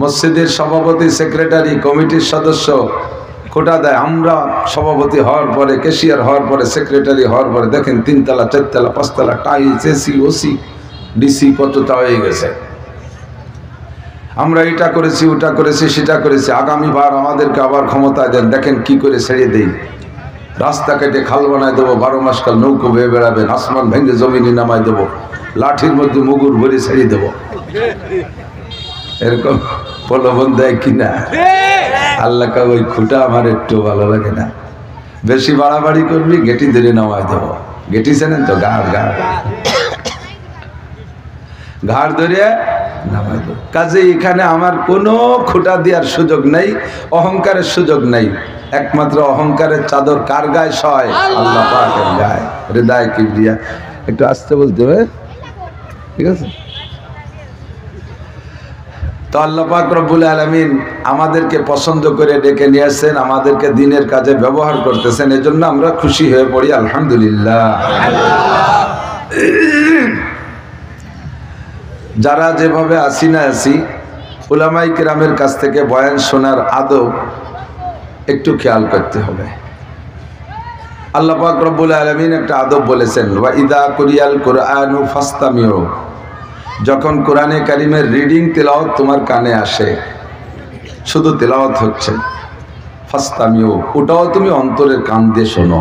মসজিদের সভাপতি, সেক্রেটারি, কমিটির সদস্য খোটা দেয়। আমরা সভাপতি হওয়ার পরে, ক্যাশিয়ার হওয়ার পরে, সেক্রেটারি হওয়ার পরে দেখেন 3 তলা 4 তলা 5 তলা টাইলস, এসি, ওসি, ডিসি কতটা হয়ে গেছে। আমরা এটা করেছি, ওটা করেছি, সেটা করেছি। আগামীবার আমাদেরকে আবার ক্ষমতা দেন, দেখেন কি করে ছেড়ে দেই। রাস্তা কেটে খাল বানায় দেবো, 12 মাস কাল নৌকো বেয়ে বেড়াবেন, আসমান ভেঙে জমিনে নামায় দেবো, লাঠির মধ্যে মুগুর ভরে ছেড়ে দেবো। এরকম প্রলোভন দেয় কিনা? আল্লাহ কা ওই খুঁটা আমার একটু ভালো লাগে না। বেশি বাড়াবাড়ি করবি, গেটি ধরে নামায় দেবো। গেটি চেনেন তো? ঘাড় ধরে নামাই দেবো। কাজে এখানে আমার কোনো খুঁটা দেওয়ার সুযোগ নেই, অহংকারের সুযোগ নেই। একমাত্র অহংকারের চাদর কার গায়ে সয়? আল্লাহ পাকের গায়ে। হৃদয় কিবরিয়া। একটু আস্তে বলতে হবে, ঠিক আছে? তো আল্লাহ পাক রব্বুল আলামিন আমাদেরকে পছন্দ করে ডেকে নিয়ে আসছেন, আমাদেরকে দিনের কাজে ব্যবহার করতেছেন। এজন্য আমরা খুশি হয়ে পড়ি, আলহামদুলিল্লাহ। যারা যেভাবে আসি না আসি, উলামায়ে কিরামের কাছ থেকে বয়ান শোনার আদব একটু খেয়াল করতে হবে। আল্লাহ পাক রব্বুল আলামিন একটা আদব বলেছেন, ওয়া ইযা কুরিয়াল কুরআনু ফাসতামিউ। যখন কোরআনে কারিমের রিডিং তেলাওয়াত তোমার কানে আসে, শুধু তেলাওয়াত হচ্ছে, ফাসতামিউ, ওটাও তুমি অন্তরের কান দিয়ে শোনো।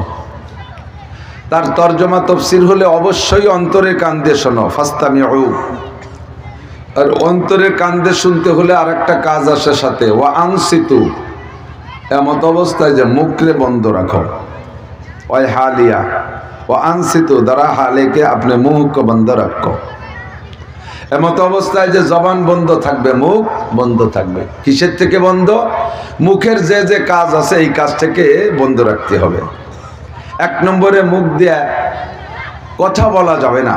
তার তরজমা তফসির হলে অবশ্যই অন্তরের কান দিয়ে শোনো, ফাসতামিউ। আর অন্তরের কান দিয়ে শুনতে হলে আর একটা কাজ আসে সাথে, ওয়া আনসিতু, এমত অবস্থায় যে মুখরে বন্ধ রাখো। ওই হালিয়া ও আনসিতু দ্বারা হালেকে আপনি মুখ বন্ধ রাখো। এমত অবস্থায় যে জবান বন্ধ থাকবে, মুখ বন্ধ থাকবে। কিসের থেকে বন্ধ? মুখের যে যে কাজ আছে এই কাজ থেকে বন্ধ রাখতে হবে। 1 নম্বরে মুখ দিয়ে কথা বলা যাবে না।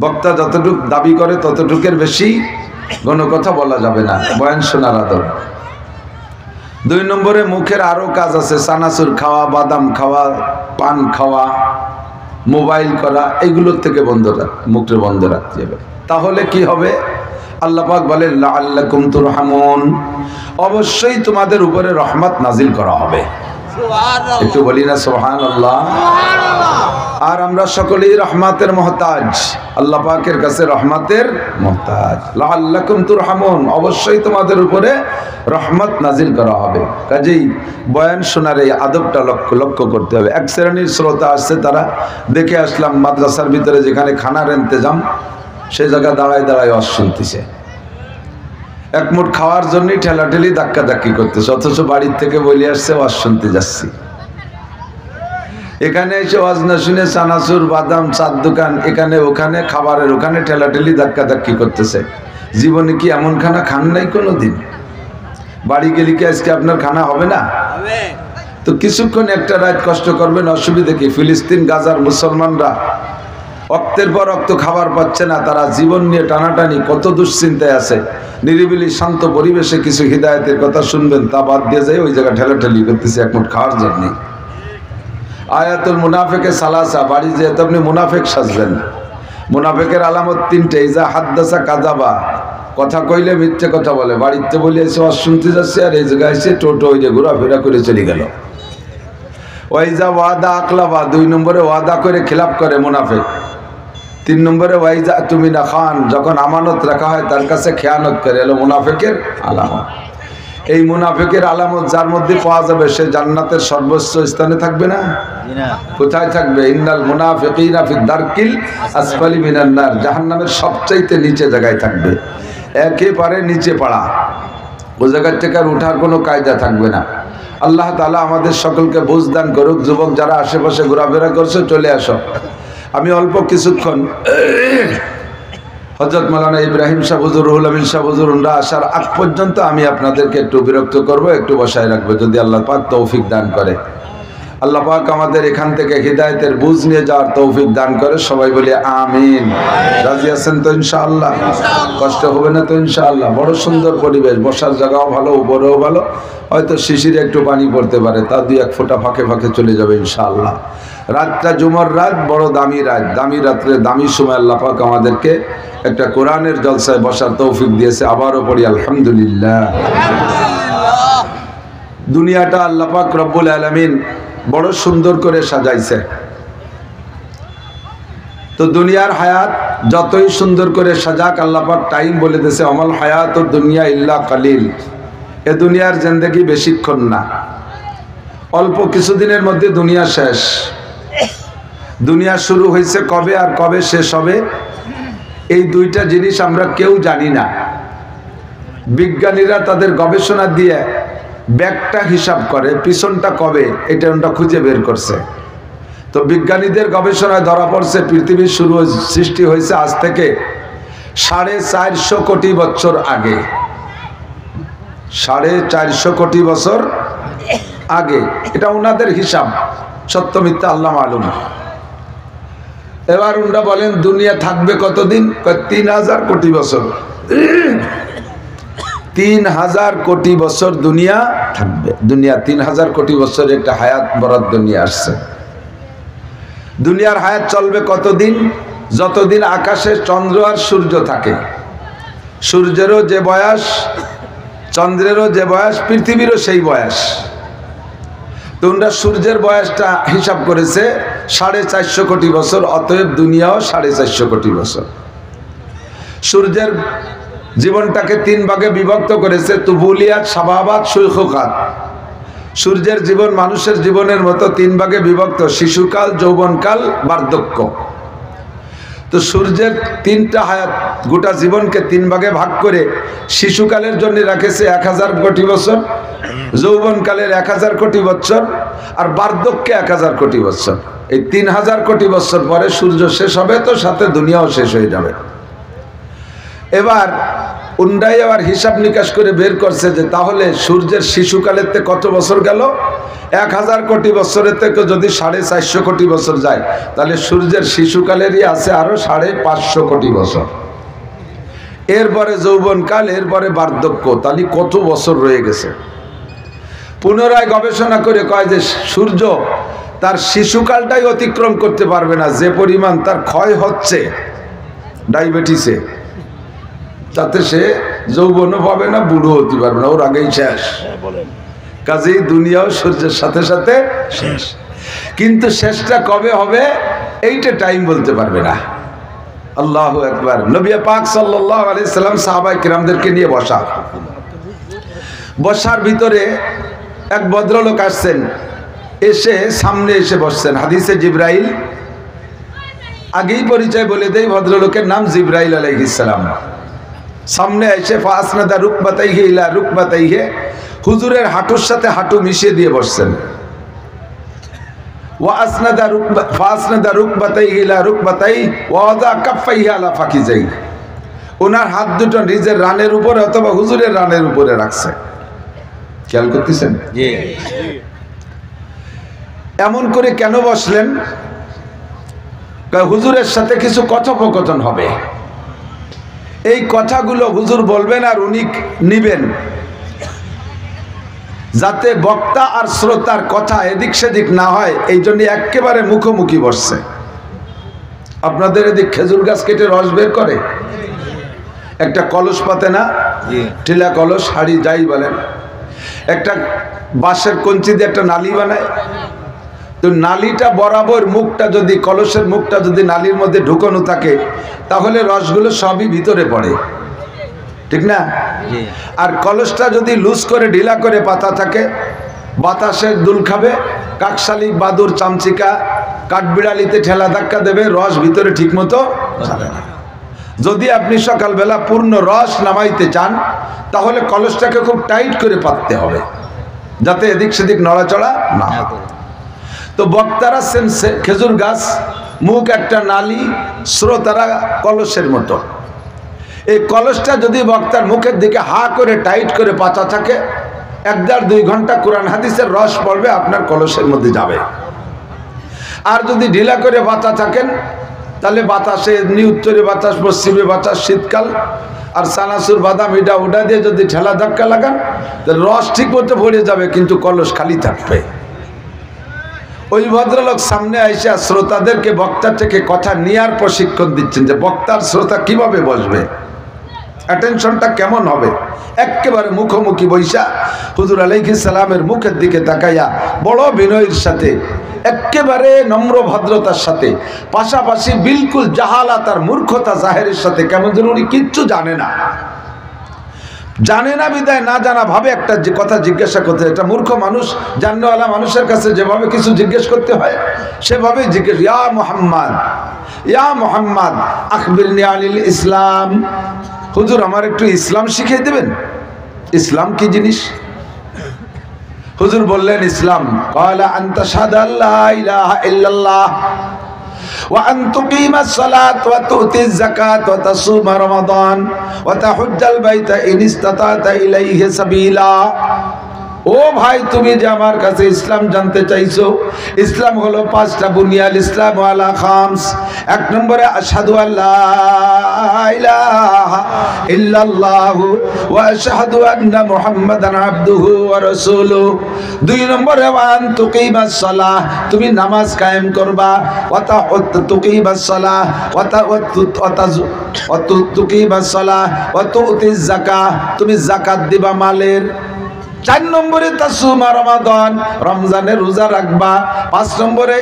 বক্তা যতটুক দাবি করে ততটুকের বেশি কোন কথা বলা যাবে না, বয়ান শোনার আদব। 2 নম্বরে মুখের আরো কাজ আছে, চানাচুর খাওয়া, বাদাম খাওয়া, পান খাওয়া, মোবাইল করা, এগুলোর থেকে মুখে বন্ধ রাখতে হবে। তাহলে কি হবে? আল্লাহ পাক বলেন লাআল্লাকুম তুরহামুন, অবশ্যই তোমাদের উপরে রহমত নাজিল করা হবে। একটু বলি না সুবহানাল্লাহ। আর আমরা সকলেই রহমতের মুহতাজ, আল্লাহ পাকের কাছে রহমতের মুহতাজ। লাআল্লাকুম তুরহামুন, অবশ্যই তোমাদের উপরে রহমত নাজিল করা হবে। কাজেই বয়ান শোনার এই আদবটা লক্ষ্য করতে হবে। 1 শ্রেণীর শ্রোতা আসছে, তারা দেখে আসলাম মাদ্রাসার ভিতরে যেখানে খানার ইন্তজাম, সে জায়গায় দাঁড়ায় দাঁড়ায় ওয়াজ শুনতেছে। 1 মুঠ খাওয়ার জন্যই ঠেলাঠেলি ধাক্কাধাক্কি করতেছে, অথচ বাড়ির থেকে বলে আসছে ওয়াজ শুনতে যাচ্ছি। এখানে এসে ওয়াজ না শুনে চানাচুর, বাদাম, চার দোকান, এখানে ওখানে, খাবারের ওখানে ঠেলাঠেলি ধাক্কাধাক্কি করতেছে। জীবনে কি এমন খানা খান নাই কোনোদিন? বাড়ি গেলে কি আজকে আপনার খানা হবে না? তো কিছুক্ষণ একটা রাত কষ্ট করবেন, অসুবিধা কি? ফিলিস্তিন গাজার মুসলমানরা রক্তের পর রক্ত খাবার পাচ্ছে না, তারা জীবন নিয়ে টানাটানি, কত দুশ্চিন্তায় আছে। নিরিবিলি শান্ত পরিবেশে কিছু হিদায়তের কথা শুনবেন, তা বাদ দিয়ে যায় ওই জায়গায় ঠেলাঠেলি করতেছে 1 মুঠ খাওয়ার জন্য। আয়াতুল মুনাফিকে সালাসা, বাড়ি যেহেতু আপনি মুনাফিক সাজবেন। মুনাফিকের আলামত 3টে, ইজা হাদ্দাসা কাযাবা, কথা কইলে মিথ্যে কথা বলে। বাড়িতে বলে এসে ওয়াজ শুনতে যাচ্ছে, আর এই জায়গায় এসে টোটো ওই যে ঘোরাফেরা করে চলে গেল। ওয়াইজা ওয়াদা আকলাবা, 2 নম্বরে ওয়াদা করে খিলাফ করে মুনাফিক। 3 নম্বরে ওয়াইজা তুমিনা খান, যখন আমানত রাখা হয় তার কাছে খেয়ানত করে, এলো মুনাফিকের আলামত। এই মুনাফিকের আলামত যার মধ্যে পাওয়া যাবে, সে জান্নাতের সর্বোচ্চ স্থানে থাকবে না? কোথায় থাকবে? ইন্নাল মুনাফিকিনা ফি দারকিল আসফালি মিনান নার, জাহান্নামের সবচাইতে নিচে জায়গায় থাকবে, একেবারে নিচে পড়া। ওই জায়গা থেকে আর ওঠার কোনো কায়দা থাকবে না। আল্লাহ তাআলা আমাদের সকলকে বুঝ দান করুক। যুবক যারা আশেপাশে ঘোরাফেরা করছে, চলে আসো। আমি অল্প কিছুক্ষণ হযরত মাওলানা ইব্রাহিম শাহ হুজুর, রুহুল আমিন শাহ হুজুররা আসার আগ পর্যন্ত আমি আপনাদেরকে একটু বিরক্ত করব, একটু বসায় রাখবো, যদি আল্লাহ পাক তৌফিক দান করে। আল্লাহ পাক আমাদের এখান থেকে হিদায়েতের বুঝ নিয়ে যাওয়ার তৌফিক দান করে। সবাই বলি আমিন। রাজি আছেন তো ইনশাআল্লাহ? কষ্ট হবে না তো ইনশাআল্লাহ? বড় সুন্দর পরিবেশ, বসার জায়গাও ভালো, উপরেও ভালো। হয়তো শিশিরে একটু পানি পড়তে পারে, তা 2-1 ফোঁটা ফাঁকে ফাঁকে চলে যাবে ইনশাআল্লাহ। রাতটা জুমার রাত, বড় দামি রাত, দামি রাত্রে দামি সময় আল্লাহ পাক আমাদেরকে একটা কোরআনের জলসায় বসার তৌফিক দিয়েছে। আবারও পড়ি আলহামদুলিল্লাহ। দুনিয়াটা আল্লাহ পাক রব্বুল আলামিন বড় সুন্দর করে সাজাইছে। তো দুনিয়ার হায়াত যতই সুন্দর করে সাজাক, আল্লাহ পাক টাইম বলে দিয়েছে, অমল হায়াত দুনিয়া ইল্লা কালিল। এ দুনিয়ার জিন্দেগি বেশিক্ষণ না, অল্প কিছুদিনের মধ্যে দুনিয়া শেষ। দুনিয়া শুরু হয়েছে কবে আর কবে শেষ হবে, এই দুইটা জিনিস আমরা কেউ জানি না। বিজ্ঞানীরা তাদের গবেষণা দিয়ে ব্যাকটা হিসাব করে, পিছনটা কবে এটা ওটা খুঁজে বের করছে। তো বিজ্ঞানীদের গবেষণায় ধরা পড়ছে পৃথিবীর সৃষ্টি হয়েছে আজ থেকে 450 কোটি বছর আগে। 450 কোটি বছর আগে, এটা ওনাদের হিসাব, সত্য মিথ্যা আল্লাহ মালুম। এবার উনারা বলেন দুনিয়া থাকবে কতদিন? 3000 কোটি বছর। 3000 কোটি বছর দুনিয়া থাকবে। দুনিয়া 3000 কোটি বছর একটা হায়াত বরাদ্দ নিয়ে আসছে। দুনিয়ার হায়াত চলবে কতদিন? যতদিন আকাশে চন্দ্র আর সূর্য থাকে। সূর্যেরও যে বয়স, চন্দ্রেরও যে বয়স, পৃথিবীরও সেই বয়স। তোমরা সূর্যের বয়সটা হিসাব করেছে 450 কোটি বছর, অতএব দুনিয়াও 450 কোটি বছর। সূর্যের জীবনটাকে 3 ভাগে বিভক্ত করেছে, তুবুলিয়াত, শাবাবাত, শৈশবকাল। সূর্যের জীবন মানুষের জীবনের মতো 3 ভাগে বিভক্ত, শিশুকাল, যৌবনকাল, বার্ধক্য। তো সূর্যের 3টা হায়াত, গোটা জীবনকে 3 ভাগে ভাগ করে শিশুকালের জন্য রাখেছে 1000 কোটি বছর, যৌবনকালের 1000 কোটি বছর, আর বার্ধক্যে 1000 কোটি বছর। এই 3000 কোটি বছর পরে সূর্য শেষ হবে, তো সাথে দুনিয়াও শেষ হয়ে যাবে। এবার উন্ডাই আবার হিসাব নিকাশ করে বের করছে যে তাহলে সূর্যের শিশুকালের থেকে কত বছর গেল? 1000 কোটি বছরের থেকে যদি 450 কোটি বছর যায়, তাহলে সূর্যের শিশুকালেরই আছে আরো 550 কোটি বছর। এরপরে যৌবনকাল, এরপরে বার্ধক্য, তাহলে কত বছর রয়ে গেছে? পুনরায় গবেষণা করে কয় যে সূর্য তার শিশুকালটাই অতিক্রম করতে পারবে না, যে পরিমাণ তার ক্ষয় হচ্ছে ডায়াবেটিসে, তাতে সে যৌবনও পাবে না, বুড়ো হতে পারবে না, ওর আগেই শেষ। কাজেই দুনিয়াও সূর্যের সাথে সাথে শেষ। কিন্তু শেষটা কবে হবে এইটা টাইম বলতে পারবে না। আল্লাহু আকবার। নবী পাক সাল্লাল্লাহু আলাইহি সাল্লাম সাহাবায়ে কিরামদেরকে নিয়ে বসার ভিতরে এক ভদ্রলোক আসছেন, এসে সামনে এসে বসছেন। হাদিসে জিবরাইল, আগেই পরিচয় বলে দেই, ভদ্রলোকের নাম জিবরাইল আলাইহিস সালাম। সামনে এসে ফাসনাদা রুকবাতাইহি ইলা রুকবাতাইহি, হুজুরের হাঁটুর সাথে হাঁটু মিশিয়ে দিয়ে বসছেন। ওয়া ফাসনাদা রুকবাতাইহি ইলা রুকবাতাইহি ওয়া ওয়াদা কাফাইহি আলা ফাকিজাইহি, ওনার হাত দুটো নিজের রানের উপরে অথবা হুজুরের রানের উপরে রাখছে। খেয়াল করতেছেন? জি। এমন করে কেন বসলেন? হুজুরের সাথে কিছু কথোপকথন হবে, এই কথাগুলো হুজুর বলবেন আর উনি নিবেন, যাতে বক্তা আর শ্রোতার কথা এদিক সেদিক না হয়, এই জন্য একেবারে মুখোমুখি বসছে। আপনাদের এদিক খেজুর গাছ কেটে রস বের করে একটা কলস পাতে না, টিলা কলস, হাড়ি যাই বলেন, একটা বাঁশের কঞ্চি দিয়ে একটা নালি বানায়। তো নালিটা বরাবর মুখটা যদি, কলসের মুখটা যদি নালির মধ্যে ঢুকানো থাকে, তাহলে রসগুলো সবই ভিতরে পড়ে, ঠিক না? আর কলসটা যদি লুজ করে ঢিলা করে পাতা থাকে, বাতাসের দুল খাবে, কাকশালিক, বাদুর, চামচিকা, কাঠবিড়ালিতে ঠেলা ধাক্কা দেবে, রস ভিতরে ঠিক মতো যাবে না। যদি আপনি সকালবেলা পূর্ণ রস নামাইতে চান, তাহলে কলসটাকে খুব টাইট করে পাততে হবে, যাতে এদিক সেদিক নড়াচড়া না হয়। তো বক্তারা সেন্সে খেজুর গাছ, মুখ একটা নালি, শ্রোতারা কলসের মতো। এই কলসটা যদি বক্তার মুখের দিকে হা করে টাইট করে পাতা থাকে, 1-2 ঘন্টা কোরআন হাদিসের রস পড়বে, আপনার কলসের মধ্যে যাবে। আর যদি ঢিলা করে পাতা থাকেন, তাহলে বাতাসে এমনি উত্তরে বাতাস, পশ্চিমে বাতাস, শীতকাল, আর সানাসুর, বাদাম, ইডা উডা দিয়ে যদি ঠেলা ধাক্কা লাগান, রস ঠিক মতো ভরে যাবে, কিন্তু কলস খালি থাকবে। ওই ভদ্রলোক সামনে এসে শ্রোতাদেরকে বক্তার থেকে কথা নেওয়ার প্রশিক্ষণ দিচ্ছেন যে বক্তার শ্রোতা কিভাবে বসবে, অ্যাটেনশনটা কেমন হবে। একেবারে মুখোমুখি বৈশা হুজুর আলাইহিস সালামের মুখের দিকে তাকাইয়া বড় বিনয়ের সাথে, একেবারে নম্র ভদ্রতার সাথে, পাশাপাশি বিলকুল জাহালাত আর মূর্খতা জাহেরের সাথে, কেমন যেন উনি কিচ্ছু জানে না বিদায় না জানা ভাবে একটা যে কথা জিজ্ঞাসা করতে, এটা মূর্খ মানুষ জাননেওয়ালা মানুষের কাছে যেভাবে কিছু জিজ্ঞেস করতে হয় সেভাবেই জিজ্ঞেস, ইয়া মুহাম্মদ আখবিরনি আনিল ইসলাম, হুজুর আমার একটু ইসলাম শিখিয়ে দেবেন, ইসলাম কি জিনিস। হুজুর বললেন ইসলাম, ক্বালা আন তাশহাদু আল্লা ইলাহা ইল্লাল্লাহ ওয়া আন তুকিমাস সালাত ওয়া তুতিজ যাকাত ওয়া তাসুমা রমাদান ওয়া তাহুজ্জাল বাইতা ইন ইসতাতা'তা ইলাইহি সাবিলা। ও ভাই, তুমি যে আমার কাছে ইসলাম জানতে চাইছো, ইসলাম হলো পাঁচটা বুনিয়াল ইসলাম আলা খামস। এক নম্বরে আশহাদু আল্লা ইলাহা ইল্লাল্লাহু ওয়া আশহাদু আন্না মুহাম্মাদান আবদুহু ওয়া রাসূলুহু। দুই নম্বরে ওয়া আন তুকিমাস সালাহ, তুমি নামাজ কায়েম করবা, ওয়া তুকিমাস সালাহ ওয়া তুকিমাস সালাহ ওয়া তুতিজ যাকাত, তুমি যাকাত দিবা মালের। চার নম্বরে তাসুমা রমাদান, রমজানের রোজা রাখবা। পাঁচ নম্বরে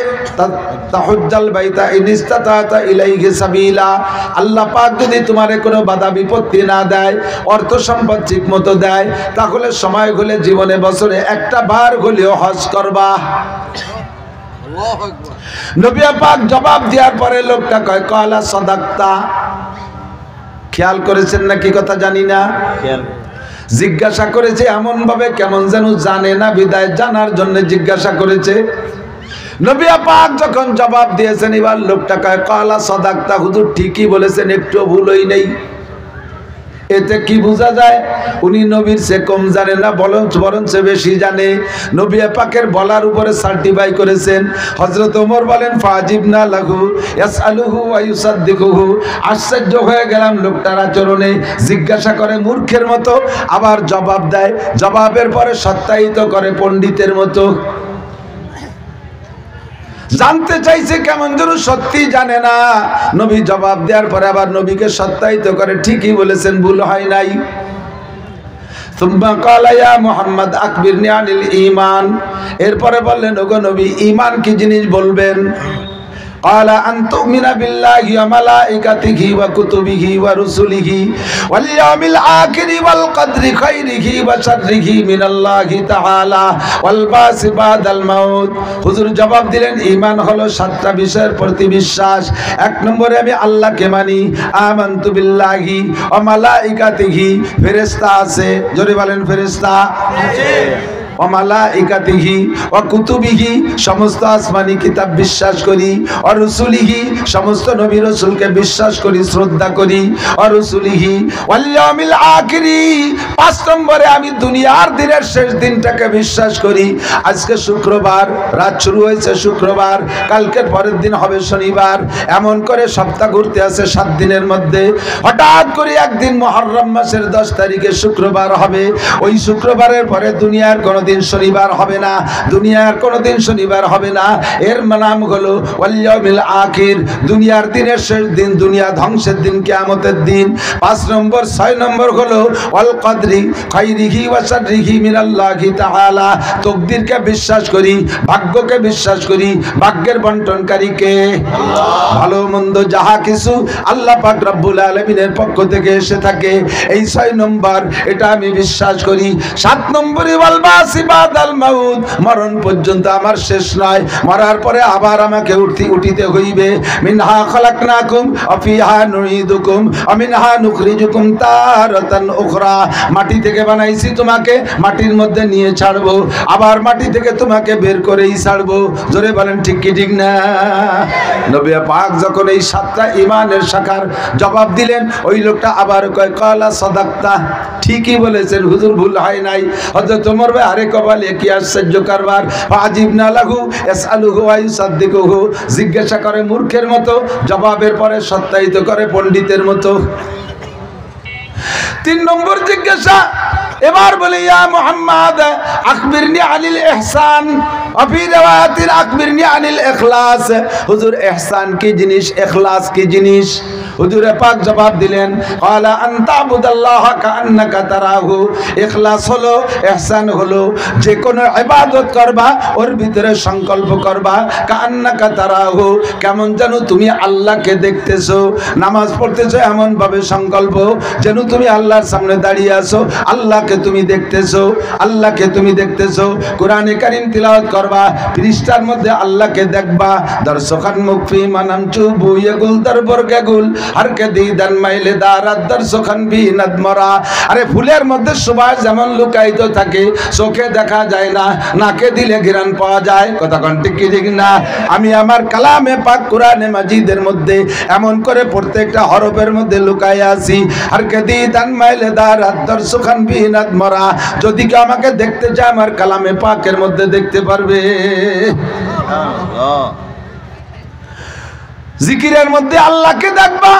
তাহুজ্জাল বাইতা ইন ইসতাতা'তা ইলাইহি সাবিলা, আল্লাহ পাক যদি তোমারে কোনো বাধা বিপত্তি না দেয়, অর্থ সম্পদ ঠিক মতো দেয়, তাহলে সময় হলে জীবনে বছরে একটা বার হলেও হজ করবা। নবী পাক জবাব দেওয়ার পরে লোকটা কয় ক্বালা সাদাকতা। খেয়াল করেছেন না কি কথা জানি না, জিজ্ঞাসা করেছে এমন ভাবে কেমন যেন জানে না, বিদায় জানার জন্য জিজ্ঞাসা করেছে। নবী পাক যখন জবাব দিয়েছেন, এবার লোকটা কয় ক্বালা সাদাকতা, হুজুর ঠিকই বলেছেন, একটু ভুলই নেই। এতে কি বোঝা যায়, উনি নবীর সে কম জানে না, বরং সে বেশি জানে। নবী পাকের বলার উপরে সার্টিফাই করেছেন। হযরত ওমর বলেন ফাজিবনা লাহু ইয়াসআলুহু ওয়া ইউসাদ্দিকুহু, আশ্চর্য হয়ে গেলাম লোকটার আচরণে। জিজ্ঞাসা করে মূর্খের মতো, আবার জবাব দেয়, জবাবের পরে সত্যায়িত করে পণ্ডিতের মতো। জানতে চাইছে কেমন যেন সত্যি জানে না। নবী জবাব দেওয়ার পরে আবার নবীকে সত্যায়িত করে, ঠিকই বলেছেন, ভুল হয় নাই। সুম্মা ক্বালা ইয়া মুহাম্মদ আখবিরনি আনিল ঈমান, এরপরে বললেন ওগো নবী, ঈমান কি জিনিস বলবেন। ক্বালা আন তুমিনা বিল্লাহি ওয়া মালাইকাতিহি ওয়া কুতুবিহি ওয়া রুসুলিহি ওয়াল ইয়াউমিল আখিরি ওয়াল কদরি খাইরিহি ওয়া শাররিহি মিনাল্লাহি তাআলা ওয়াল বাসি বাদাল মাউত। হুজুর জবাব দিলেন, ঈমান হলো সাতটা বিষয়ের প্রতি বিশ্বাস। এক নম্বরে আমি আল্লাহকে মানি, আমানতু বিল্লাহি ওয়া মালাইকাতিহি, ফেরেশতা আছে, জোরে বলেন ফেরেশতা আছে, ওয়া মালাইকাতিহি ওয়া কুতুবিহি, সমস্ত আসমানি কিতাব বিশ্বাস করি, আর রসুলিহি, সমস্ত নবী রাসূলকে বিশ্বাস করি, শ্রদ্ধা করি, আর রসুলিহি ওয়াল ইয়াউমিল আখিরি, পাঁচ নম্বরে আমি দুনিয়ার দিনের শেষ দিনটাকে বিশ্বাস করি। আজকে শুক্রবার, রাত শুরু হয়েছে শুক্রবার, কালকের পরের দিন হবে শনিবার, এমন করে সপ্তাহ ঘুরতে আছে 7 দিনের মধ্যে। হঠাৎ করে একদিন মুহররম মাসের 10 তারিখে শুক্রবার হবে। ওই শুক্রবারের পরে দুনিয়ার কোনোদিন শনিবার হবে না, দুনিয়ার কোনোদিন শনিবার হবে না। এর নাম হলো ওয়াল ইয়াউমিল আখির, দুনিয়ার দিনের শেষ দিন, দুনিয়া ধ্বংসের দিন, কিয়ামতের দিন। 5 নম্বর 6 নম্বর হলো ওয়াল কদরি খাইরিহি ওয়া শাররিহি মিনাল্লাহি তাআলা, তকদিরকে বিশ্বাস করি, ভাগ্যকে বিশ্বাস করি, ভাগ্যের বন্টনকারীকে, ভালো মন্দ যাহা কিছু আল্লাহ পাক রব্বুল আলামিনের পক্ষ থেকে এসে থাকে। এই 6 নম্বর, এটা আমি বিশ্বাস করি। 7 নম্বরে ওয়াল বাসি বাদাল মাউত, মরণ পর্যন্ত আমার শেষ নয়, মরার পরে আবার আমাকে উঠিতে হইবে। মিনহা খালাকনাকুম ওয়া ফিহা নুঈদুকুম ওয়া মিনহা নুখরিজুকুম তারাতান উখরা, মাটি থেকে বানাইছি তোমাকে, মাটির মধ্যে নিয়ে ছাড়বো, আবার মাটি থেকে তোমাকে বের করেই ছাড়বো। জোরে বলেন ঠিক কি ঠিক না। নবী পাক যখন এই 7টা ঈমানের শাখার জবাব দিলেন, ওই লোকটা আবার কয় ক্বালা সাদাকতা, ঠিকই বলেছেন হুজুর, ভুল হয় নাই। হযরত ওমর ভাই আরে কপালে কি আশ্চর্য কারবার, ফাজিবনা লাহু ইয়াসআলুহু ওয়া ইউসাদ্দিকুহু, জিজ্ঞাসা করে মূর্খের মতো, জবাবের পরে সত্যায়িত করে পণ্ডিতের মতো। 3 নম্বর জিজ্ঞাসা, এবার বলে ইয়া মুহাম্মদ আখবিরনি আনিল ইহসান, অফি রিওয়ায়াতিন আকবিরনি আনিল ইখলাস, হুজুর ইহসান কি জিনিস, ইখলাস কি জিনিস? হুজুরে পাক জবাব দিলেন, ক্বালা আন তা'বুদাল্লাহ কাআন্নাকা তারাহু। ইখলাস হলো, ইহসান হলো যে কোনো ইবাদত করবা ওর ভিতরে সংকল্প করবা কাআন্নাকা তারাহু, কেমন যেন তুমি আল্লাহকে দেখতেছো। নামাজ পড়তেছো এমন ভাবে সংকল্প যেন তুমি আল্লাহর সামনে দাঁড়িয়ে আছো, আল্লাহকে তুমি দেখতেছো, আল্লাহকে তুমি দেখতেছো। কোরআনে কারীম তিলাওয়াত করবা, পৃষ্ঠার মধ্যে আল্লাহকে দেখবা। দর্শকান মুকফি মানাম চুবু ইগুল দরবর গেগুল হারকে দিদান মাইলে দারাত দর্শকান বি নদমরা। আরে ফুলের মধ্যে সুবাস যেমন লুকায়িত থাকে, চোখে দেখা যায় না, নাকে দিলে ঘ্রাণ পাওয়া যায়। কথা কোন ঠিক কি ঠিক না? আমি আমার কালামে পাক কোরআনে মাজিদের মধ্যে এমন করে প্রত্যেকটা হরফের মধ্যে লুকায় আছি। হারকে দিদান মাইলে দারাত দর্শকান বি নদমরা। যদি কেউ আমাকে দেখতে চায় আমার কালামে পাকের মধ্যে দেখতে পারবে। জিকিরের মধ্যে আল্লাহকে দেখবা,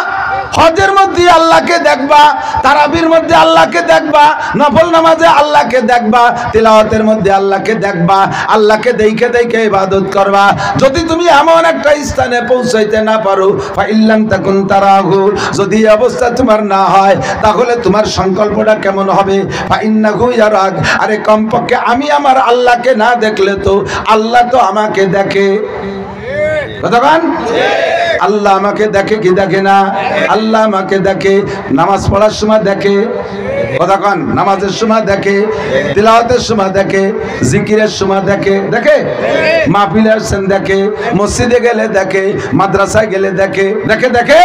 হজের মধ্যে আল্লাহকে দেখবা, তারাবির মধ্যে আল্লাহকে দেখবা, নফল নামাজে আল্লাহকে দেখবা, তিলাওয়াতের মধ্যে আল্লাহকে দেখবা। আল্লাহকে দেখে দেখে ইবাদত করবা। যদি তুমি এমন একটা স্থানে পৌঁছাইতে না পারো, ফাইল্লাম তাকুন তারাহু, যদি এই অবস্থা তোমার না হয় তাহলে তোমার সংকল্পটা কেমন হবে? ফাইন্নাহু ইয়ারাক, আরে কমপক্ষে আমি আমার আল্লাহকে না দেখলে তো আল্লাহ তো আমাকে দেখে। বুঝলেন? আল্লাহ আমাকে দেখে কি দেখে না? আল্লাহ আমাকে দেখে। নামাজ পড়ার সময় দেখে, কতক্ষণ নামাজের সময় দেখে, তিলাওয়াতের সময় দেখে, জিকিরের সময় দেখে, দেখে মাহফিলে আসছেন দেখে, মসজিদে গেলে দেখে, মাদ্রাসায় গেলে দেখে, দেখে দেখে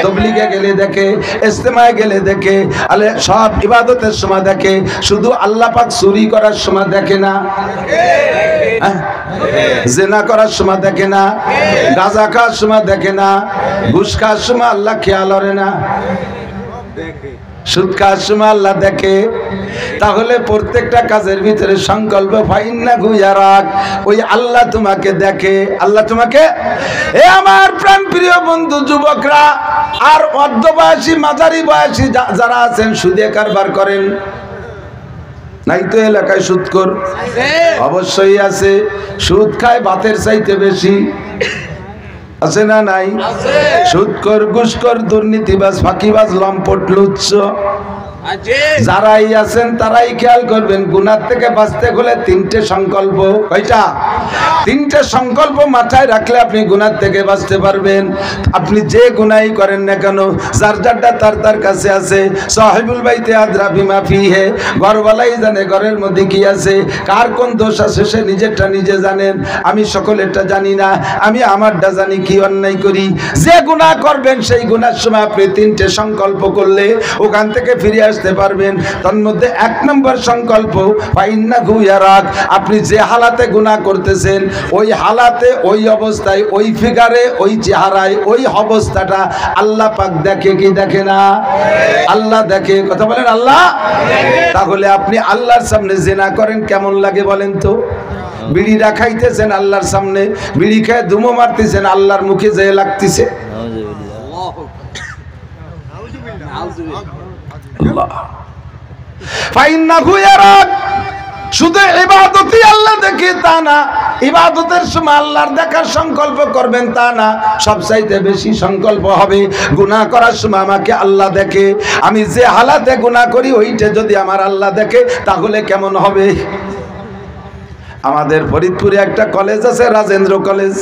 তাবলীগে গেলে দেখে, ইজতেমায় গেলে দেখে, আলে সব ইবাদতের সময় দেখে। শুধু আল্লাহ পাক চুরি করার সময় দেখে না, জিনা করার সময় দেখে না, গাঁজা খাওয়ার সময় দেখে না, ঘুষ খাওয়ার সময় আল্লাহ খেয়াল করে না, সুদ খাওয়ার সময় আল্লাহ দেখে। তাহলে প্রত্যেকটা কাজের ভিতরে সংকল্প ফাইন্নাহু ইয়ারাক, ওই আল্লাহ তোমাকে দেখে। আল্লাহ তোমাকে, এ আমার প্রাণ প্রিয় বন্ধু যুবকরা আর অর্ধবয়সী মাঝারি বয়সী যারা আছেন, সুদে কারবার করেন নাই তো এলাকায় সুদখোর? অবশ্যই আছে। সুদ খায় ভাতের চাইতে বেশি, আছে না নাই? সুদখোর, ঘুষখোর, দুর্নীতিবাজ, ফাঁকিবাজ, লম্পট, লুচ্চ যারাই আছেন তারাই খেয়াল করবেন, গুনাহ থেকে বাঁচতে হলে তিনটে সংকল্প। কয়টা? তিনটে সংকল্প মাথায় রাখলে আপনি গুনাহ থেকে বাঁচতে পারবেন। আপনি যে গুনাহই করেন না কেন, যার যারটা তার তার কাছে আছে। সাহিবুল বাইতে আদরা বিমা ফিহে, ঘরওয়ালাই জানে ঘরের মধ্যে কি আছে, কার কোন দোষ আছে সে নিজেরটা নিজে জানেন। আমি সকলেরটা জানি না, আমি আমারটা জানি কি অন্যায় করি। যে গুনাহ করবেন সেই গুনার সময় আপনি তিনটে সংকল্প করলে ওখান থেকে ফিরে আসতে পারবেন। তার মধ্যে এক নম্বর সংকল্প ফাইন্নাহু ইয়ারাক, আপনি যে হালাতে গুনাহ করতেছেন ওই হালাতে, ওই অবস্থায়, ওই ফিগারে, ওই চেহারায়, ওই অবস্থাটা আল্লাহ পাক দেখে কি দেখে না? আল্লাহ দেখে। কথা বলেন আল্লাহ। তাহলে আপনি আল্লাহর সামনে জিনা করেন কেমন লাগে বলেন তো? বিড়ি রাখাইতেছেন আল্লাহর সামনে, বিড়ি খেয়ে ধুমো মারতেছেন, আল্লাহর মুখে যেয়ে লাগতেছে। শুধু ইবাদতই আল্লাহ দেখে তা না, ইবাদতের সময় আল্লাহর দেখার সংকল্প করবেন তা না, সবচাইতে বেশি সংকল্প হবে গুনাহ করার সময় আমাকে আল্লাহ দেখে। আমি যে হালাতে গুনাহ করি ওইটা যদি আমার আল্লাহ দেখে তাহলে কেমন হবে? আমাদের ফরিদপুরে একটা কলেজ আছে, রাজেন্দ্র কলেজ।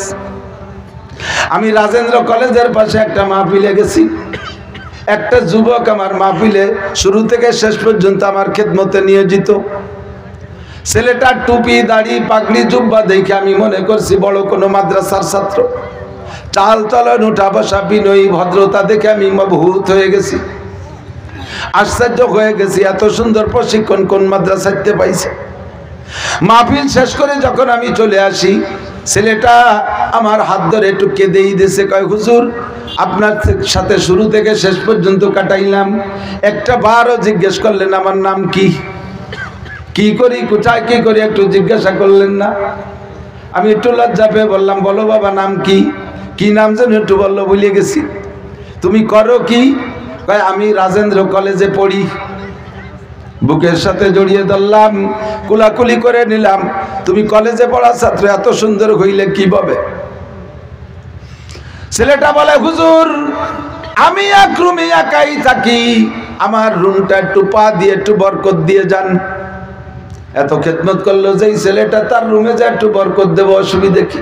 আমি রাজেন্দ্র কলেজের পাশে একটা মাহফিলে গেছি। একটা যুবক আমার মাহফিলে শুরু থেকে শেষ পর্যন্ত আমার খেদমতে নিয়োজিত। ছেলেটা টুপি, দাড়ি, পাগড়ি, জুব্বা দেখে আমি মনে করছি বড় কোনো মাদ্রাসার ছাত্র। চাল চলন, উঠা বসা, বিনয়ী, ভদ্রতা দেখে আমি মবহুত হয়ে গেছি, আশ্চর্য হয়ে গেছি। এত সুন্দর প্রশিক্ষণ কোন মাদ্রাসাতে পাইছে। মাহফিল শেষ করে যখন আমি চলে আসি, ছেলেটা আমার হাত ধরে একটু কেঁদেই দিয়েছে, কয় হুজুর আপনার সাথে শুরু থেকে শেষ পর্যন্ত কাটাইলাম, একটা বারও জিজ্ঞেস করলেন আমার নাম কি, কি করি, কোথায় কি করি, একটু জিজ্ঞাসা করলেন না। আমি একটু লজ্জা পেয়ে বললাম, বলো বাবা নাম কি? কি নাম যেন একটু বললো, ভুলে গেছি। তুমি করো কি? কয় আমি রাজেন্দ্র কলেজে পড়ি। বুকের সাথে জড়িয়ে ধরলাম, কুলাকুলি করে নিলাম। তুমি কলেজে পড়া ছাত্র, এত সুন্দর হইলে কি হবে? ছেলেটা বলে, হুজুর আমি এক রুমে একাই থাকি, আমার রুমটা একটু পা দিয়ে একটু বরকত দিয়ে যান। এত খেদমত করলো যে ছেলেটা, তার রুমে যা একটু বরকত দেবো, অসুবিধা কি?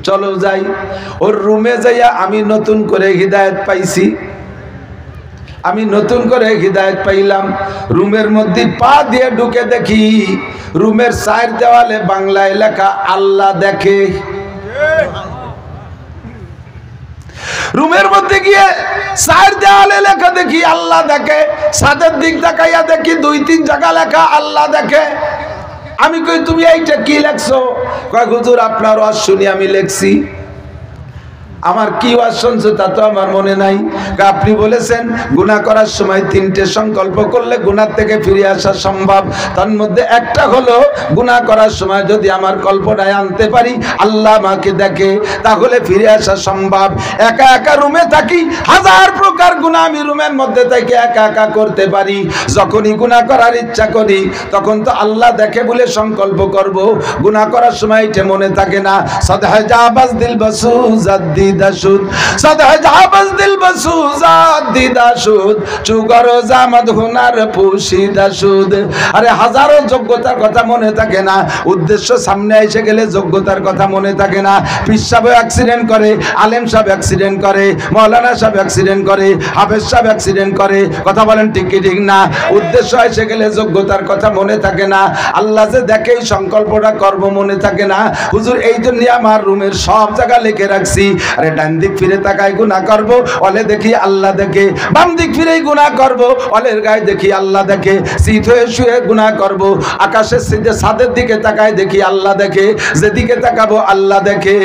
চলো যাই। ওর রুমে যাইয়া আমি নতুন করে হিদায়াত পাইছি, আমি নতুন করে হিদায়াত পাইলাম। রুমের মধ্যে পা দিয়ে ঢুকে দেখি রুমের চার দেওয়ালে বাংলায় লেখা আল্লাহ দেখে। রুমের মধ্যে গিয়ে চার দেওয়ালে লেখা দেখি আল্লাহ দেখে, ছাদের দিক তাকাইয়া দেখি 2-3 জায়গা লেখা আল্লাহ দেখে। আমি কই, তুমি এইটা কি লেখছো? কয়, হুজুর আপনার ওয়াজ শুনি আমি লেখছি। আমার কি ওয়াজ শুনছো তা তো আমার মনে নাই। আপনি বলেছেন গুনাহ করার সময় 3টে সংকল্প করলে গুনাহ থেকে ফিরে আসা সম্ভব। তার মধ্যে একটা হলো গুনাহ করার সময় যদি আমার কল্পনায় আনতে পারি আল্লাহ আমাকে দেখে, তাহলে ফিরে আসা সম্ভব। একা একা রুমে থাকি, 1000 প্রকার গুনাহ আমি রুমের মধ্যে থেকে একা একা করতে পারি। যখনই গুনাহ করার ইচ্ছা করি তখন তো আল্লাহ দেখে বলে সংকল্প করব। গুনাহ করার সময় এটা মনে থাকে না। সাদহা জাবাজ দিল বাসুজাদ দাসুদ, সাদহা জাবাজ দিল বাসুজাদ দাসুদ, চুগর জামাদ হুনার পুশি দাসুদ। আরে হাজারো যোগ্যতার কথা মনে থাকে না, উদ্দেশ্য সামনে এসে গেলে যোগ্যতার কথা মনে থাকে না। পীর সাহেব অ্যাক্সিডেন্ট করে, আলেম সাহেব অ্যাক্সিডেন্ট করে, মাওলানা সাহেব অ্যাক্সিডেন্ট করে, হাফেজ সাহেব অ্যাক্সিডেন্ট করে। কথা বলেন ঠিক কি ঠিক না? উদ্দেশ্য এসে গেলে যোগ্যতার কথা মনে থাকে না। আল্লাহ যে দেখে এই সংকল্পটা করব মনে থাকে না। হুজুর এই জন্য আমার রুমের সব জায়গা লিখে রাখছি। আরে ডান দিক ফিরে তাকাই গুনাহ করব, অলে দেখি আল্লাহ দেখে। বাম দিক ফিরেই গুনাহ করব, অলের গায়ে দেখি আল্লাহ দেখে। শীত হয়ে শুয়ে গুনাহ করব, আকাশের সিধে ছাদের দিকে তাকায় দেখি আল্লাহ দেখে। যেদিকে তাকাবো আল্লাহ দেখে।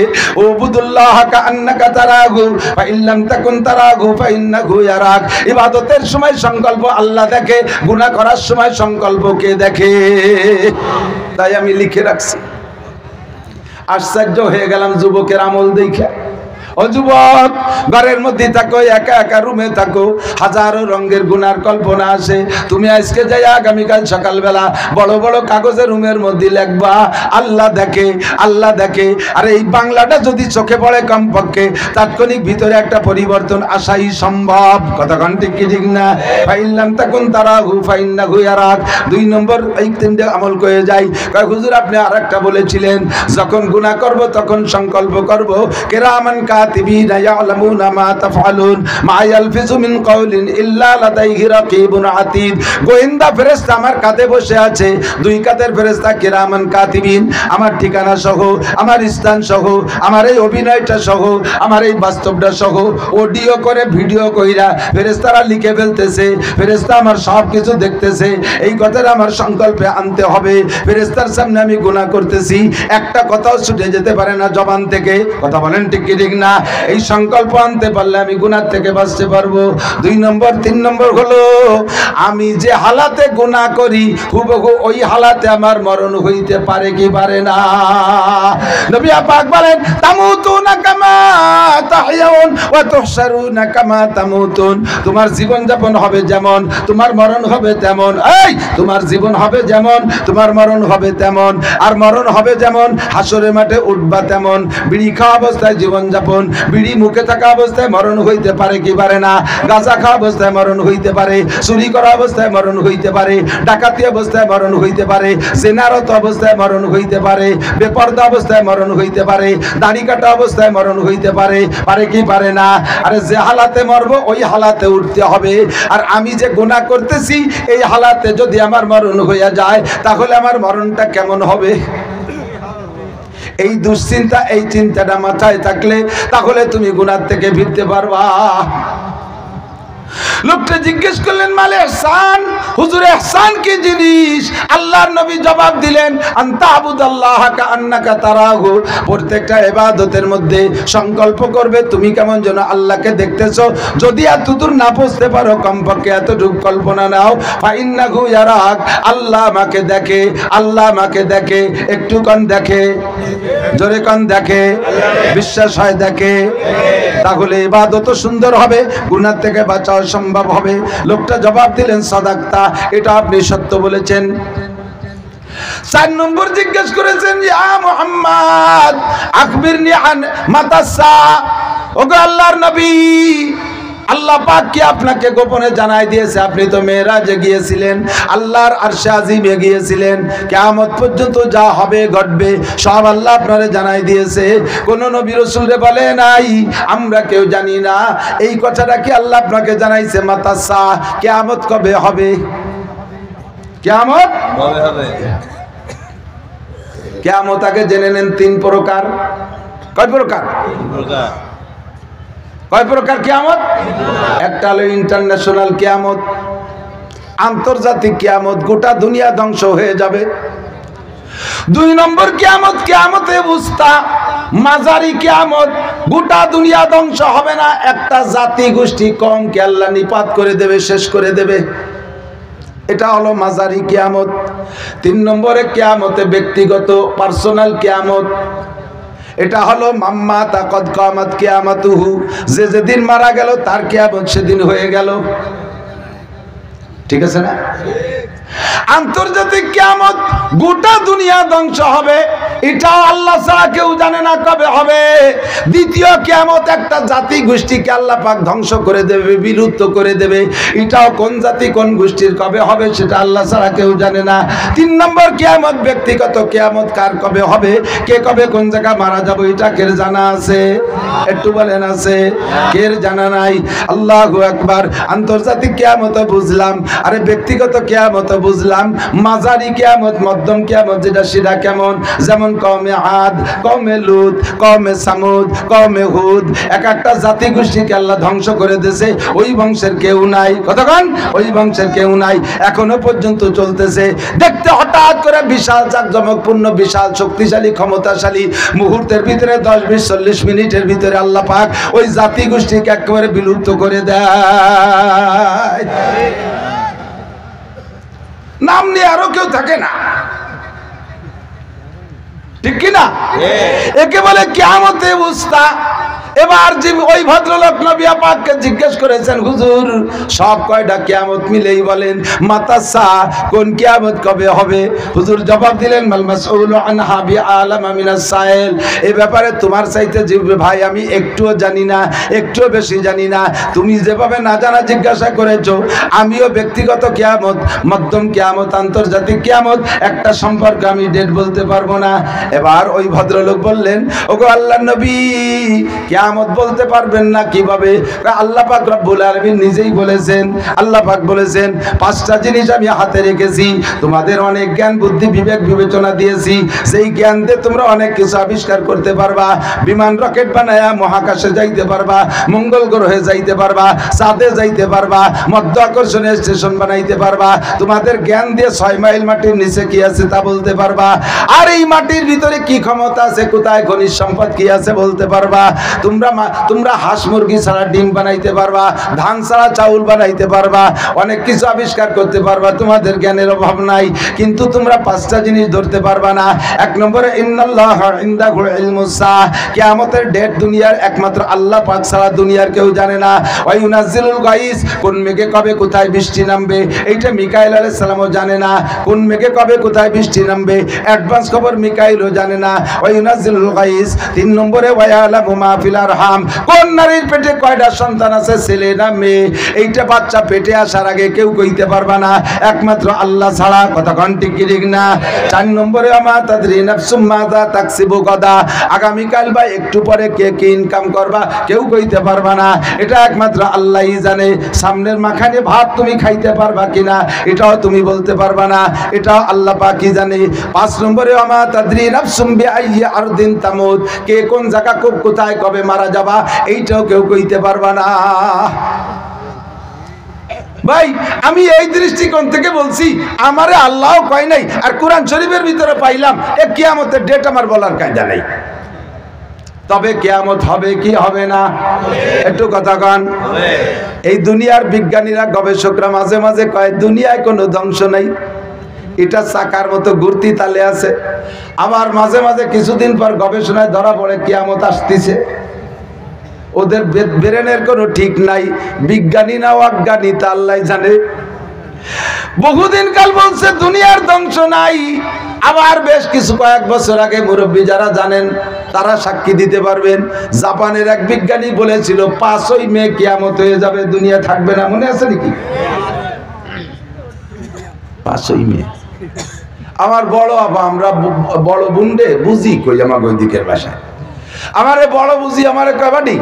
উবুদুল্লাহ কাআন্নাকা তারাহু ফা ইল্লাম তাকুন তারাহু ফা ইন্নাহু ইয়ারাক। ইবাদতের সময় সংকল্প আল্লাহ দেখে, গুনাহ করার সময় সংকল্প কে দেখে? তাই আমি লিখে রাখছি। আশ্চর্য হয়ে গেলাম যুবকের আমল দেখে। ও যুবক, ঘরের মধ্যে থাকো, একা একা রুমে থাকো, হাজারো রঙের গুনার কল্পনা আসে। তুমি আজকে যাই আগামীকাল সকালবেলা বড় বড় কাগজে রুমের মধ্যে লিখবা আল্লাহ দেখে, আল্লাহ দেখে। আর এই বাংলাটা যদি চোখে পড়ে কমপক্ষে তাৎক্ষণিক ভিতরে একটা পরিবর্তন আসাই সম্ভব। কথা কোন ঠিক কি ঠিক না? ফাইল্লাম তাকুন তারাহু ফাইন্নাহু ইয়ারাক। 2 নম্বর এই 3টে আমল করে যাই। কয় হুজুর আপনি আরেকটা বলেছিলেন যখন গুনাহ করব তখন সংকল্প করব কিরামান কাতিবিনা ইয়ালামুনা মা তাফআলুন মা ইয়ালফিজু মিন কাওলিন ইল্লা লাদাইহি রাকিবুন আতীদ। গোয়েন্দা ফেরেশতা আমার কাঁধে বসে আছে, 2 কাঁধের ফেরেশতা কিরামান কাতিবিন, আমার ঠিকানা সহ, আমার স্থান সহ, আমার এই অভিনয়টা সহ, আমার এই বাস্তবটা সহ অডিও করে ভিডিও কইরা ফেরেশতারা লিখে ফেলতেছে। ফেরেশতা আমার সব কিছু দেখতেছে। এই কথাটা আমার সংকল্পে আনতে হবে। ফেরেশতার সামনে আমি গুনাহ করতেছি, একটা কথাও ছুটে যেতে পারে না জবান থেকে। কথা বলেন ঠিক কি ঠিক না? এই সংকল্প আনতে পারলে আমি গুনাহ থেকে বাঁচতে পারবো। 2 নম্বর 3 নম্বর হলো আমি যে হালাতে গুনাহ করি হুবহু ওই হালাতে আমার মরণ হইতে পারে কি পারে না? নবী পাক বলেন তামুতুনা কামা তাহইয়াউন ওয়া তুহশারুনা কামা তামুতুন। তোমার জীবন যাপন হবে যেমন তোমার মরণ হবে তেমন। এই তোমার জীবন হবে যেমন তোমার মরণ হবে তেমন। আর মরণ হবে যেমন হাসরের মাঠে উঠবা তেমন। বিড়ি খাওয়া অবস্থায় জীবন যাপন, বিড়ি মুখে থাকা অবস্থায় মরণ হইতে পারে কি পারে না? গাঁজা খাওয়া অবস্থায় মরণ হইতে পারে, চুরি করা অবস্থায় মরণ হইতে পারে, ডাকাতি অবস্থায় মরণ হইতে পারে, জেনারত অবস্থায় মরণ হইতে পারে, বেপরদা অবস্থায় মরণ হইতে পারে, দাড়ি কাটা অবস্থায় মরণ হইতে পারে, পারে কি পারে না? আরে যে হালাতে মরবো ওই হালাতে উঠতে হবে। আর আমি যে গুনাহ করতেছি এই হালাতে যদি আমার মরণ হইয়া যায় তাহলে আমার মরণটা কেমন হবে? এই দুশ্চিন্তা, এই চিন্তাটা মাথায় থাকলে তাহলে তুমি গুনাহ থেকে ফিরতে পারবা। লোকটা জিজ্ঞেস করলেন মালে ইহসান, হুজুর ইহসান কি জিনিস? আল্লাহর নবী জবাব দিলেন আনতা আবুদাল্লাহ কাআন্নাকা তারাহু। প্রত্যেকটা ইবাদতের মধ্যে সংকল্প করবে তুমি কেমন যেন আল্লাহকে দেখতেছো। যদি এতদূর না পৌঁছতে পারো কমপক্ষে এতটুকু কল্পনা নাও ফাইন্নাহু ইয়ারাক। আল্লাহ আমাকে দেখে, আল্লাহ আমাকে দেখে। একটু কোন দেখে? জোরে কোন দেখে? বিশ্বাস হয় দেখে? তাহলে ইবাদত সুন্দর হবে, গুনাহ থেকে বাঁচাও সম্ভব হবে। লোকটা জবাব দিলেন সাদাক্তা, এটা আপনি সত্য বলেছেন। 4 নম্বর জিজ্ঞেস করেছেন, ইয়া মুহাম্মদ আখবিরনি আন মাতাসা, ওগো আল্লাহর নবী, আল্লাহ পাক কি আপনাকে গোপনে জানাই দিয়েছে? আপনি তো মেরাজে গিয়েছিলেন, আল্লাহর আরশে আজিমে গিয়েছিলেন, কিয়ামত পর্যন্ত যা হবে ঘটবে সব আল্লাহ আপনারে জানাই দিয়েছে। কোন নবী রাসূলরে বলে নাই আমরা কেউ জানি না, এই কথাটা কি আল্লাহ আপনাকে জানাইছে? মাতাসা, কিয়ামত কবে হবে? কিয়ামত কবে হবে? কিয়ামত আগে জেনে নেন 3 প্রকার। কয় প্রকার? 3 প্রকার। কয় প্রকার কিয়ামত? একটা হলো ইন্টারন্যাশনাল কিয়ামত, আন্তর্জাতিক কিয়ামত, গোটা দুনিয়া ধ্বংস হয়ে যাবে। 2 নম্বর কিয়ামত, কিয়ামতে উস্তা, মাঝারি কিয়ামত, গোটা দুনিয়া ধ্বংস হবে না, একটা জাতি গোষ্ঠী কমকে আল্লাহ নিপাত করে দেবে, শেষ করে দেবে, এটা হলো মাঝারি কিয়ামত। 3 নম্বরে কিয়ামতে ব্যক্তিগত পার্সোনাল কিয়ামত, এটা হলো মাম্মা তাকদ কামাত কিয়ামাতুহু, যে যেদিন মারা গেল তার কিয়ামত সেদিন হয়ে গেল। ঠিক আছে না? আন্তর্জাতিক কিয়ামত, গোটা দুনিয়া ধ্বংস হবে, এটাও আল্লাহ ছাড়া কেউ জানে না কবে হবে। দ্বিতীয় কিয়ামত, একটা জাতি গোষ্ঠীকে আল্লাহ পাক ধ্বংস করে দেবে, বিলুপ্ত করে দেবে, এটাও কোন জাতি কোন গোষ্ঠীর কবে হবে সেটা আল্লাহ ছাড়া কেউ জানে না। 3 নম্বর কিয়ামত, ব্যক্তিগত কিয়ামত, কার কবে হবে, কে কবে কোন জায়গায় মারা যাবে এটা কে জানা আছে? একটু বলেন আছে? কে জানা নাই? আল্লাহু আকবার। আন্তর্জাতিক কিয়ামত বুঝলাম, আরে ব্যক্তিগত কিয়ামত বুঝলাম, মাঝারি কিয়ামত, মধ্যম কিয়ামত যেটা সেটা কেমন? যেমন কওমে আদ, কওমে লুত, কওমে সামুদ, কওমে হুদ, এক একটা জাতি গোষ্ঠীকে আল্লাহ ধ্বংস করে দিয়েছে, ওই বংশের কেউ নাই। কতক্ষণ? ওই বংশের কেউ নাই, এখনো পর্যন্ত চলতেছে। দেখতে হঠাৎ করে বিশাল জাকজমকপূর্ণ, বিশাল শক্তিশালী, ক্ষমতাশালী, মুহূর্তের ভিতরে 10, 20, 40 মিনিটের ভিতরে আল্লাহ পাক ওই জাতি গোষ্ঠীকে একেবারে বিলুপ্ত করে দেয়। নাম নিয়ে আরো কেউ থাকে না, ঠিক কিনা? একে বলে কিয়ামতে উস্তা। এবার যে ওই ভদ্রলোক নবী পাককে জিজ্ঞেস করেছেন, হুজুর সব কয়টা কিয়ামত মিলেই বলেন মাতাসা, কোন কিয়ামত কবে হবে? হুজুর জবাব দিলেন, মাল মাসউলু আনহা বিআলামা মিনাস সাইল, এই ব্যাপারে তোমার চাইতে যে ভাই আমি একটুও জানি না, একটুও বেশি জানি না। তুমি যেভাবে না জানা জিজ্ঞাসা করেছো, আমিও ব্যক্তিগত কিয়ামত, মধ্যম কিয়ামত, আন্তর্জাতিক কিয়ামত একটা সম্পর্কে আমি ডেট বলতে পারবো না। এবার ওই ভদ্রলোক বললেন, ওগো আল্লাহর নবী, কিয়ামত বলতে পারবেন না কিভাবে? আল্লাহ পাক রব্বুল আলামিন নিজেই বলেছেন, আল্লাহ পাক বলেছেন 5টা জিনিস আমি হাতে রেখেছি, তোমাদের অনেক জ্ঞান বুদ্ধি বিবেক বিবেচনা দিয়েছি, সেই জ্ঞান দিয়ে তোমরা অনেক কিছু আবিষ্কার করতে পারবা, বিমান রকেট বানায়া মহাকাশে যাইতে পারবা, মঙ্গল গ্রহে যাইতে পারবা, চাঁদে যাইতে পারবা, মধ্যাকর্ষণের স্টেশন বানাইতে পারবা, তোমাদের জ্ঞান দিয়ে 6 মাইল মাটির নিচে কি আছে তা বলতে পারবা, আর এই মাটির ভিতরে কি ক্ষমতা আছে, কোথায় খনিজ সম্পদ কি আছে বলতে পারবা। তোমরা হাঁস মুরগি ছাড়া ডিম বানাইতে পারবা, ধান ছাড়া চাউল বানাইতে পারবা, অনেক কিছু আবিষ্কার করতে পারবা, তোমাদের জ্ঞানের অভাব নাই। কিন্তু তোমরা 5টা জিনিস ধরতে পারবা না। 1 নম্বরে ইন্নাল্লাহা ইনদাহু ইলমুস সাআহ, কিয়ামতের ডেট দুনিয়ার একমাত্র আল্লাহ পাক ছাড়া দুনিয়ার কেউ জানে না। ওয়া ইউনাজ্জিলুল গায়স, কোন মেঘে কবে কোথায় বৃষ্টি নামবে এইটা মিকাইল আলাইহিস সালামও জানে না। কোন মেঘে কবে কোথায় বৃষ্টি নামবে অ্যাডভান্স খবর মিকাইলও জানে না। ওয়া ইউনাজ্জিলুল গায়স। 3 নম্বরে ওয়া ইয়ালামু মা ফিল আরহাম, কোন নারীর পেটে কয়টা সন্তান আছে, ছেলে না মেয়ে, এইটা বাচ্চা পেটে আসার আগে কেউ কইতে পারবা না, একমাত্র আল্লাহ ছাড়া। কথা কোন ঠিক কি ঠিক না? 4 নম্বরে আমা তাদরি নাফসুম মাযা তাকসিবু গাদা, আগামী কাল বা একটু পরে কে কি ইনকাম করবা কেউ কইতে পারবা না, এটা একমাত্র আল্লাহই জানে। সামনের মাখানে ভাত তুমি খাইতে পারবা কিনা এটাও তুমি বলতে পারবা না, এটাও আল্লাহ পাকই জানে। 5 নম্বরে আমা তাদরি নাফসুম বিআইয়ি আরদিন তামুত, কে কোন জায়গা কোথায় কবে মারা যাবা এইটাও কেউ কইতে পারবা না। ভাই আমি এই দৃষ্টিকোণ থেকে বলছি, আমারে আল্লাহও কয় নাই আর কোরআন শরীফের ভিতরে পাইলাম, এ কিয়ামতের ডেট আমার বলার কায়দা নাই। তবে কিয়ামত হবে কি হবে না একটু কথা কন। এই দুনিয়ার বিজ্ঞানীরা গবেষকরা মাঝে মাঝে কয় দুনিয়ায় কোনো ধ্বংস নাই, এটা চাকার মতো ঘুরতি তালে আছে। আবার মাঝে মাঝে কিছুদিন পর গবেষণায় ধরা পড়ে কিয়ামত আসতেছে। ওদের ব্রেনের কোনো ঠিক নাই, বিজ্ঞানী না অজ্ঞানী তা আল্লাহ জানে। বহুদিন কাল বলছে দুনিয়ার ধ্বংস নাই, আবার বেশ কিছু কয়েক বছর আগে মুরব্বী যারা জানেন তারা সাক্ষী দিতে পারবেন, জাপানের এক বিজ্ঞানী বলেছিল 5ই মে কিয়ামত হয়ে যাবে, দুনিয়া থাকবে না। মনে আছে নাকি? 5ই মে। আমার বড় আপা, আমরা বড় বুন্ডে বুঝি কই আমার ওই দিকের ভাষায়, আমারে বড় বুঝি আমারে কয় বাটি,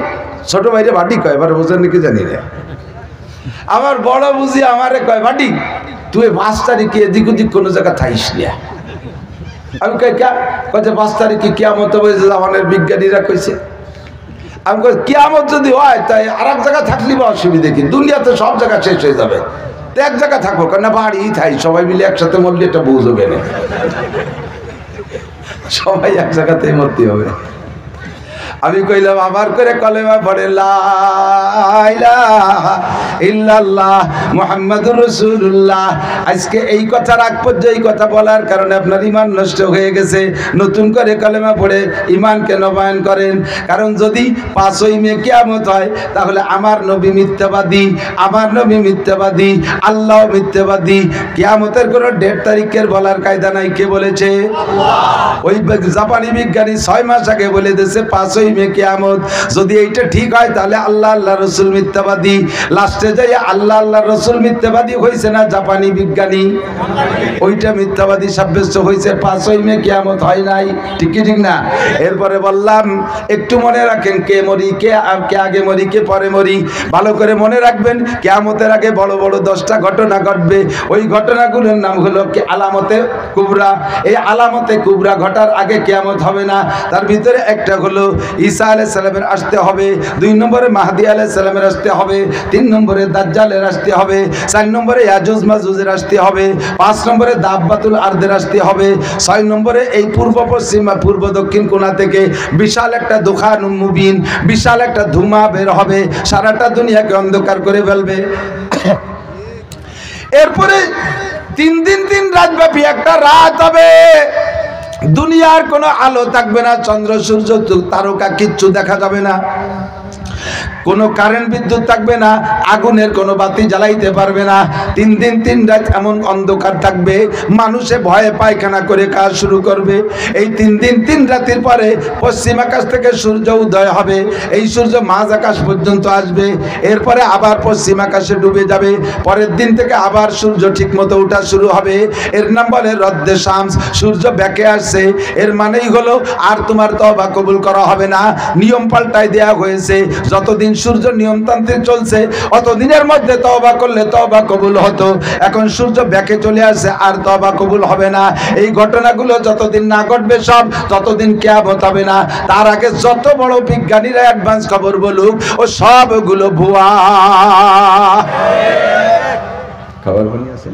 ছোট ভাইরে বাটি কয়, এবার বোঝেন নাকি জানি না। আমার বড় বুঝি আমারে কয় বাটি, তুই 5 তারিখে এদিক ওদিক কোনো জায়গা থাইস না। আমি কই কে? কইছে 5 তারিখে কিয়ামত হবে, জাপানের বিজ্ঞানীরা কইছে। আমি কই কিয়ামত যদি হয় তাই আর এক জায়গা থাকলি বা অসুবিধা কি, দুনিয়াতে সব জায়গা শেষ হয়ে যাবে, তো এক জায়গা থাকবো কেন, বাড়ি থাই সবাই মিলে একসাথে মরলে এটা বুঝবে না, সবাই এক জায়গাতেই মরতে হবে। আমি কইলাম আবার করে কলেমা পড়ে লা ইলাহা ইল্লাল্লাহ মুহাম্মাদুর রাসূলুল্লাহ। আজকে এই কথা রাখ পর্যন্ত এই কথা বলার কারণে আপনার ঈমান নষ্ট হয়ে গেছে, নতুন করে কলেমা পড়ে ঈমানকে নবায়ন করেন। কারণ যদি 5ই মে কিয়ামত হয় তাহলে আমার নবী মিথ্যাবাদী, আমার নবী মিথ্যাবাদী, আল্লাহ মিথ্যাবাদী। কিয়ামতের কোনো ডেট তারিখের বলার কায়দা নাই, কে বলেছে? আল্লাহ। ওই জাপানি বিজ্ঞানী 6 মাস আগে বলে দিয়েছে 5ই মে কিয়ামত। যদি এইটা ঠিক হয় তাহলে আল্লাহ আল্লাহ রসুল মিথ্যাবাদী। লাস্টে যাই আল্লাহ আল্লাহ রসুল মিথ্যাবাদী হয়েছে না জাপানি বিজ্ঞানী, ওইটা মিথ্যাবাদী সাব্যস্ত হয়েছে, 5ই মে কিয়ামত হয় নাই। ঠিক কি ঠিক না? এরপরে বললাম একটু মনে রাখেন, কে মরি, কে আগে মরি, কে পরে মরি, ভালো করে মনে রাখবেন। কিয়ামতের আগে বড় বড় 10টা ঘটনা ঘটবে, ওই ঘটনাগুলোর নাম হলো কি আলামতে কুবরা। এই আলামতে কুবরা ঘটার আগে কিয়ামত হবে না। তার ভিতরে একটা হলো ঈসা আলাইহিস সালামের আসতে হবে, 2 নম্বরে মাহদী আলাইহিস সালামের আসতে হবে, 3 নম্বরে দাজ্জালের আসতে হবে, 4 নম্বরে ইয়াজুজ মাজুজের আসতে হবে, 5 নম্বরে দাব্বাতুল আরদের আসতে হবে, 6 নম্বরে এই পূর্ব পশ্চিম পূর্ব দক্ষিণ কোণা থেকে বিশাল একটা দুখান মুবিন, বিশাল একটা ধুমা বের হবে, সারাটা দুনিয়াকে অন্ধকার করে ফেলবে। এরপরে 3 দিন 3 রাত ব্যাপী একটা রাত হবে, দুনিয়ার কোনো আলো থাকবে না, চন্দ্র সূর্য তারকা কিচ্ছু দেখা যাবে না, কোনো কারেন্ট বিদ্যুৎ থাকবে না, আগুনের কোনো বাতি জ্বালাইতে পারবে না। 3 দিন 3 রাত এমন অন্ধকার থাকবে, মানুষে ভয়ে পায়খানা করে কাজ শুরু করবে। এই 3 দিন 3 রাতের পরে পশ্চিম আকাশ থেকে সূর্য উদয় হবে, এই সূর্য মাঝ আকাশ পর্যন্ত আসবে, এরপরে আবার পশ্চিম আকাশে ডুবে যাবে। পরের দিন থেকে আবার সূর্য ঠিক মতো ওঠা শুরু হবে, এর নাম বলে রদ্দে শামস, সূর্য ব্যাকে আসছে। এর মানেই হলো আর তোমার তওবা কবুল করা হবে না, নিয়ম পাল্টাই দেওয়া হয়েছে। যতদিন সূর্য নিয়মতান্ত্রিক চলছে অতদিনের মধ্যে তওবা করলে তওবা কবুল হতো, এখন সূর্য ব্যাকে চলে আসছে, আর তওবা কবুল হবে না। এই ঘটনাগুলো যতদিন না ঘটবে সব, ততদিন কিয়ামত হবে না। তার আগে যত বড় বিজ্ঞানীরা অ্যাডভান্স খবর বলুক, ও সবগুলো ভুয়া খবর। বলি আছে